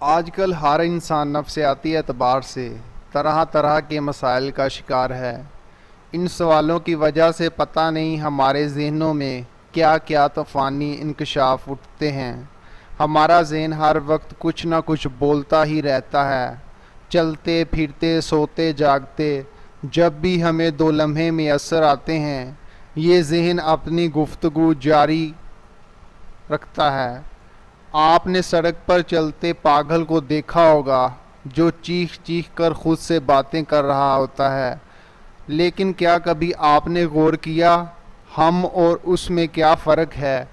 آج کل ہر انسان نفسیاتی اعتبار سے طرح طرح کے مسائل کا شکار ہے۔ ان سوالوں کی وجہ سے پتہ نہیں ہمارے ذہنوں میں کیا کیا طوفانی انکشاف اٹھتے ہیں۔ ہمارا ذہن ہر وقت کچھ نہ کچھ بولتا ہی رہتا ہے، چلتے پھرتے سوتے جاگتے۔ جب بھی ہمیں 2 لمحے میسر آتے ہیں، یہ ذہن اپنی گفتگو جاری رکھتا ہے۔ آپ نے سڑک پر چلتے پاگل کو دیکھا ہوگا جو چیخ چیخ کر خود سے باتیں کر رہا ہوتا ہے، لیکن کیا کبھی آپ نے غور کیا ہم اور اس میں کیا فرق ہے؟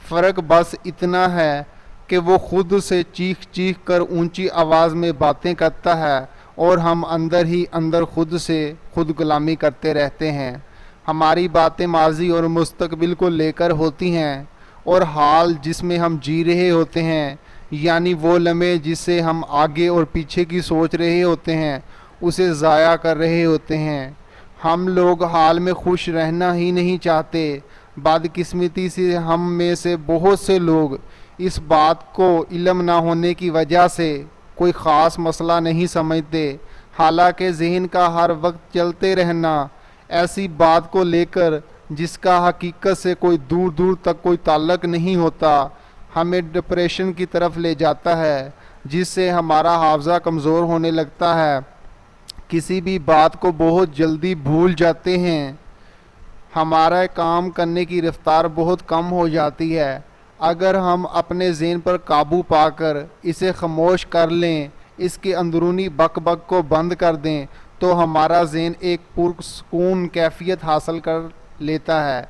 فرق بس اتنا ہے کہ وہ خود سے چیخ چیخ کر اونچی آواز میں باتیں کرتا ہے اور ہم اندر ہی اندر خود سے خود غلامی کرتے رہتے ہیں۔ ہماری باتیں ماضی اور مستقبل کو لے کر ہوتی ہیں، اور حال جس میں ہم جی رہے ہوتے ہیں، یعنی وہ لمحے جسے ہم آگے اور پیچھے کی سوچ رہے ہوتے ہیں، اسے ضائع کر رہے ہوتے ہیں۔ ہم لوگ حال میں خوش رہنا ہی نہیں چاہتے۔ بدقسمتی سے ہم میں سے بہت سے لوگ اس بات کو علم نہ ہونے کی وجہ سے کوئی خاص مسئلہ نہیں سمجھتے، حالانکہ ذہن کا ہر وقت چلتے رہنا ایسی بات کو لے کر جس کا حقیقت سے کوئی دور دور تک کوئی تعلق نہیں ہوتا، ہمیں ڈپریشن کی طرف لے جاتا ہے، جس سے ہمارا حافظہ کمزور ہونے لگتا ہے، کسی بھی بات کو بہت جلدی بھول جاتے ہیں، ہمارا کام کرنے کی رفتار بہت کم ہو جاتی ہے۔ اگر ہم اپنے ذہن پر قابو پا کر اسے خاموش کر لیں، اس کے اندرونی بک بک کو بند کر دیں، تو ہمارا ذہن ایک پرسکون کیفیت حاصل کر لیتا ہے،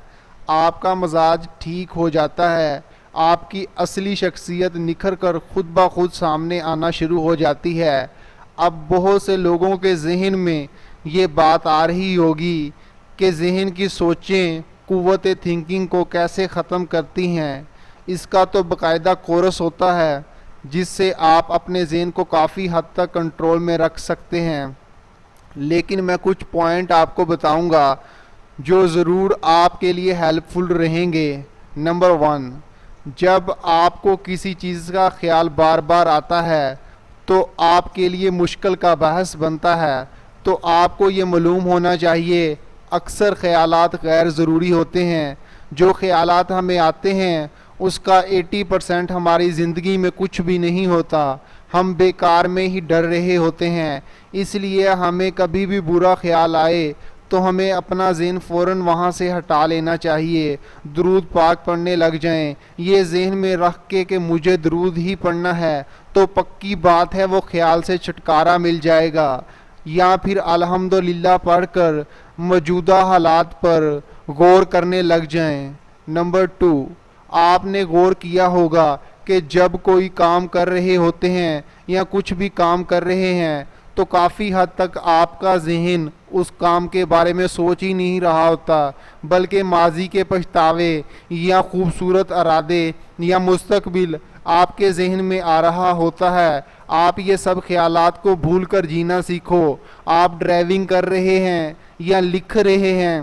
آپ کا مزاج ٹھیک ہو جاتا ہے، آپ کی اصلی شخصیت نکھر کر خود بخود سامنے آنا شروع ہو جاتی ہے۔ اب بہت سے لوگوں کے ذہن میں یہ بات آ رہی ہوگی کہ ذہن کی سوچیں قوت تھنکنگ کو کیسے ختم کرتی ہیں۔ اس کا تو باقاعدہ کورس ہوتا ہے جس سے آپ اپنے ذہن کو کافی حد تک کنٹرول میں رکھ سکتے ہیں، لیکن میں کچھ پوائنٹ آپ کو بتاؤں گا جو ضرور آپ کے لیے ہیلپ فل رہیں گے۔ نمبر 1، جب آپ کو کسی چیز کا خیال بار بار آتا ہے تو آپ کے لیے مشکل کا باعث بنتا ہے، تو آپ کو یہ معلوم ہونا چاہیے اکثر خیالات غیر ضروری ہوتے ہیں۔ جو خیالات ہمیں آتے ہیں اس کا 80% ہماری زندگی میں کچھ بھی نہیں ہوتا، ہم بیکار میں ہی ڈر رہے ہوتے ہیں۔ اس لیے ہمیں کبھی بھی برا خیال آئے تو ہمیں اپنا ذہن فوراً وہاں سے ہٹا لینا چاہیے، درود پاک پڑھنے لگ جائیں۔ یہ ذہن میں رکھ کے کہ مجھے درود ہی پڑھنا ہے تو پکی بات ہے وہ خیال سے چھٹکارا مل جائے گا، یا پھر الحمدللہ پڑھ کر موجودہ حالات پر غور کرنے لگ جائیں۔ نمبر 2، آپ نے غور کیا ہوگا کہ جب کوئی کام کر رہے ہوتے ہیں یا کچھ بھی کام کر رہے ہیں تو کافی حد تک آپ کا ذہن اس کام کے بارے میں سوچ ہی نہیں رہا ہوتا، بلکہ ماضی کے پچھتاوے یا خوبصورت ارادے یا مستقبل آپ کے ذہن میں آ رہا ہوتا ہے۔ آپ یہ سب خیالات کو بھول کر جینا سیکھو۔ آپ ڈرائیونگ کر رہے ہیں یا لکھ رہے ہیں،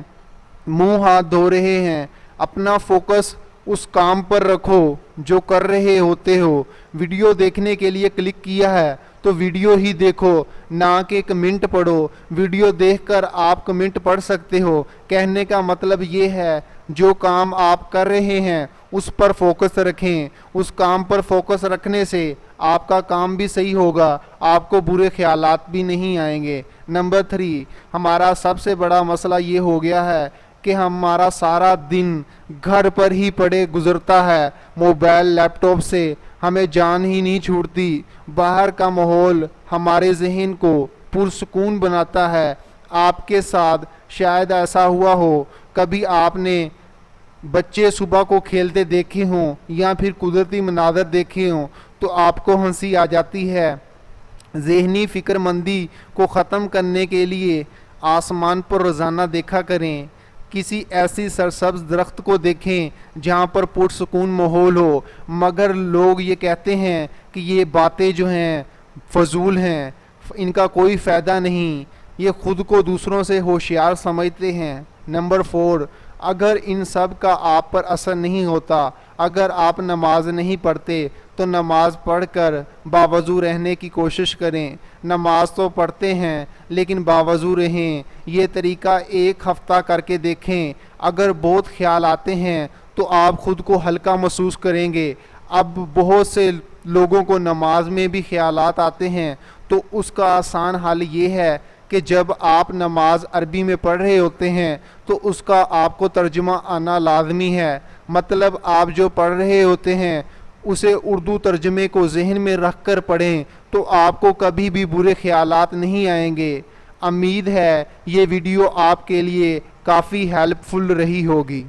منہ ہاتھ دھو رہے ہیں، اپنا فوکس اس کام پر رکھو جو کر رہے ہوتے ہو۔ ویڈیو دیکھنے کے لیے کلک کیا ہے تو ویڈیو ہی دیکھو، نہ کہ کمنٹ پڑھو۔ ویڈیو دیکھ کر آپ کمنٹ پڑھ سکتے ہو۔ کہنے کا مطلب یہ ہے جو کام آپ کر رہے ہیں اس پر فوکس رکھیں، اس کام پر فوکس رکھنے سے آپ کا کام بھی صحیح ہوگا، آپ کو برے خیالات بھی نہیں آئیں گے۔ نمبر 3، ہمارا سب سے بڑا مسئلہ یہ ہو گیا ہے کہ ہمارا سارا دن گھر پر ہی پڑے گزرتا ہے، موبائل لیپ ٹاپ سے ہمیں جان ہی نہیں چھوڑتی۔ باہر کا ماحول ہمارے ذہن کو پرسکون بناتا ہے۔ آپ کے ساتھ شاید ایسا ہوا ہو، کبھی آپ نے بچے صبح کو کھیلتے دیکھے ہوں یا پھر قدرتی مناظر دیکھے ہوں تو آپ کو ہنسی آ جاتی ہے۔ ذہنی فکر مندی کو ختم کرنے کے لیے آسمان پر روزانہ دیکھا کریں، کسی ایسی سرسبز درخت کو دیکھیں جہاں پر پرسکون ماحول ہو۔ مگر لوگ یہ کہتے ہیں کہ یہ باتیں جو ہیں فضول ہیں، ان کا کوئی فائدہ نہیں، یہ خود کو دوسروں سے ہوشیار سمجھتے ہیں۔ نمبر 4، اگر ان سب کا آپ پر اثر نہیں ہوتا، اگر آپ نماز نہیں پڑھتے تو نماز پڑھ کر باوضو رہنے کی کوشش کریں۔ نماز تو پڑھتے ہیں لیکن باوضو رہیں۔ یہ طریقہ ایک ہفتہ کر کے دیکھیں۔ اگر بہت خیال آتے ہیں تو آپ خود کو ہلکا محسوس کریں گے۔ اب بہت سے لوگوں کو نماز میں بھی خیالات آتے ہیں، تو اس کا آسان حل یہ ہے کہ جب آپ نماز عربی میں پڑھ رہے ہوتے ہیں تو اس کا آپ کو ترجمہ آنا لازمی ہے۔ مطلب آپ جو پڑھ رہے ہوتے ہیں اسے اردو ترجمے کو ذہن میں رکھ کر پڑھیں، تو آپ کو کبھی بھی برے خیالات نہیں آئیں گے۔ امید ہے یہ ویڈیو آپ کے لیے کافی ہیلپ فل رہی ہوگی۔